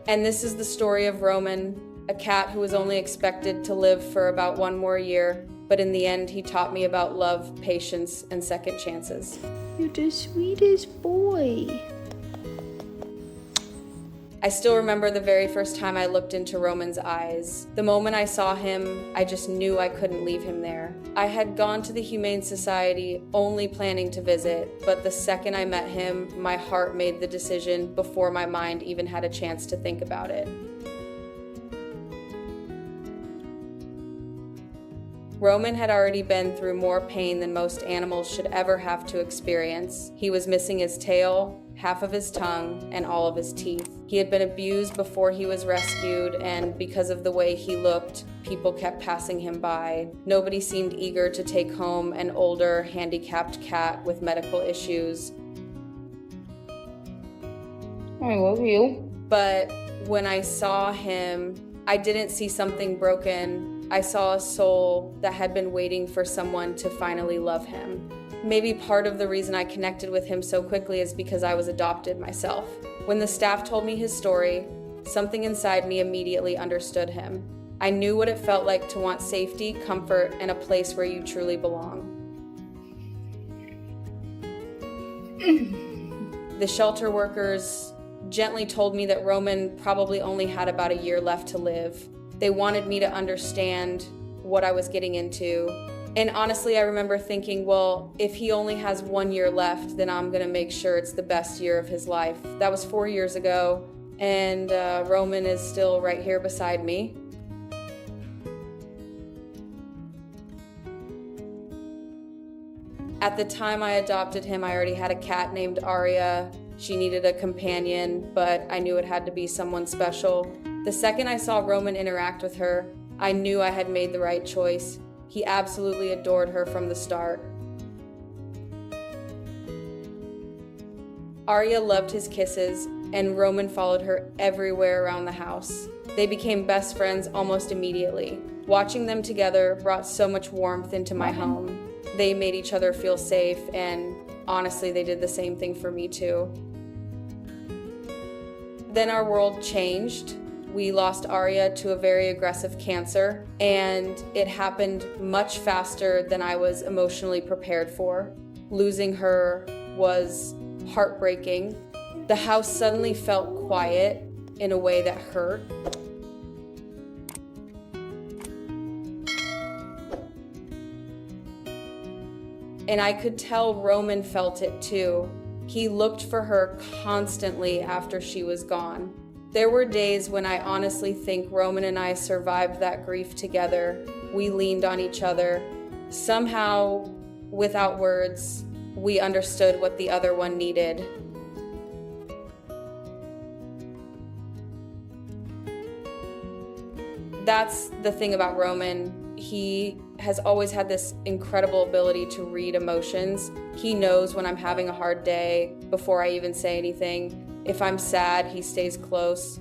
And this is the story of Roman, a cat who was only expected to live for about one more year, but in the end he taught me about love, patience, and second chances. You're the sweetest boy. I still remember the very first time I looked into Roman's eyes. The moment I saw him, I just knew I couldn't leave him there. I had gone to the Humane Society only planning to visit, but the second I met him, my heart made the decision before my mind even had a chance to think about it. Roman had already been through more pain than most animals should ever have to experience. He was missing his tail, half of his tongue, and all of his teeth. He had been abused before he was rescued, and because of the way he looked, people kept passing him by. Nobody seemed eager to take home an older, handicapped cat with medical issues. I love you. But when I saw him, I didn't see something broken. I saw a soul that had been waiting for someone to finally love him. Maybe part of the reason I connected with him so quickly is because I was adopted myself. When the staff told me his story, something inside me immediately understood him. I knew what it felt like to want safety, comfort, and a place where you truly belong. The shelter workers gently told me that Roman probably only had about a year left to live. They wanted me to understand what I was getting into. And honestly, I remember thinking, well, if he only has 1 year left, then I'm gonna make sure it's the best year of his life. That was 4 years ago, and Roman is still right here beside me. At the time I adopted him, I already had a cat named Arya. She needed a companion, but I knew it had to be someone special. The second I saw Roman interact with her, I knew I had made the right choice. He absolutely adored her from the start. Arya loved his kisses, and Roman followed her everywhere around the house. They became best friends almost immediately. Watching them together brought so much warmth into my home. They made each other feel safe, and honestly, they did the same thing for me too. Then our world changed. We lost Arya to a very aggressive cancer, and it happened much faster than I was emotionally prepared for. Losing her was heartbreaking. The house suddenly felt quiet in a way that hurt. And I could tell Roman felt it too. He looked for her constantly after she was gone. There were days when I honestly think Roman and I survived that grief together. We leaned on each other. Somehow, without words, we understood what the other one needed. That's the thing about Roman. He has always had this incredible ability to read emotions. He knows when I'm having a hard day before I even say anything. If I'm sad, he stays close.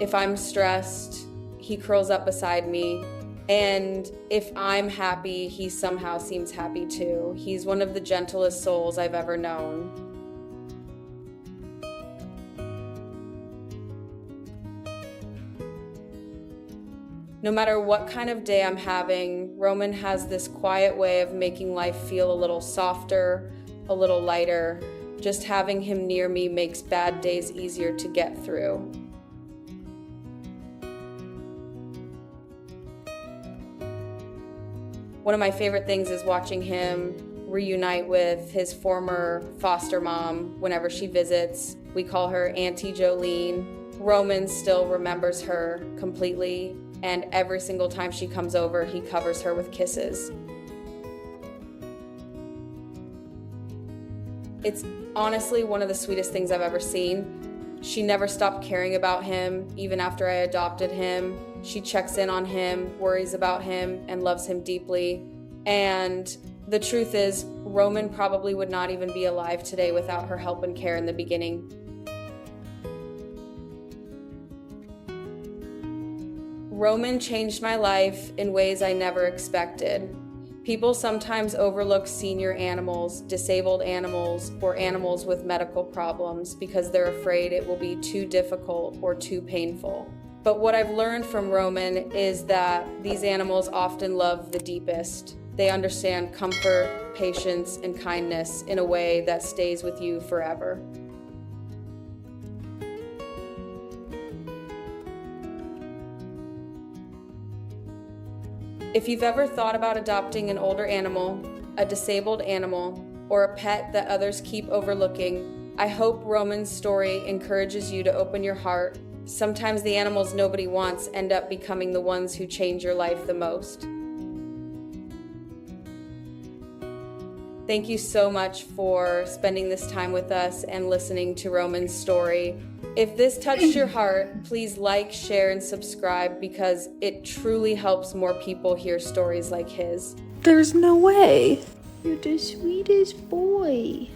If I'm stressed, he curls up beside me. And if I'm happy, he somehow seems happy too. He's one of the gentlest souls I've ever known. No matter what kind of day I'm having, Roman has this quiet way of making life feel a little softer, a little lighter. Just having him near me makes bad days easier to get through. One of my favorite things is watching him reunite with his former foster mom whenever she visits. We call her Auntie Jolene. Roman still remembers her completely, and every single time she comes over, he covers her with kisses. It's honestly one of the sweetest things I've ever seen. She never stopped caring about him, even after I adopted him. She checks in on him, worries about him, and loves him deeply. And the truth is, Roman probably would not even be alive today without her help and care in the beginning. Roman changed my life in ways I never expected. People sometimes overlook senior animals, disabled animals, or animals with medical problems because they're afraid it will be too difficult or too painful. But what I've learned from Roman is that these animals often love the deepest. They understand comfort, patience, and kindness in a way that stays with you forever. If you've ever thought about adopting an older animal, a disabled animal, or a pet that others keep overlooking, I hope Roman's story encourages you to open your heart. Sometimes the animals nobody wants end up becoming the ones who change your life the most. Thank you so much for spending this time with us and listening to Roman's story. If this touched your heart, please like, share, and subscribe because it truly helps more people hear stories like his. There's no way. You're the sweetest boy.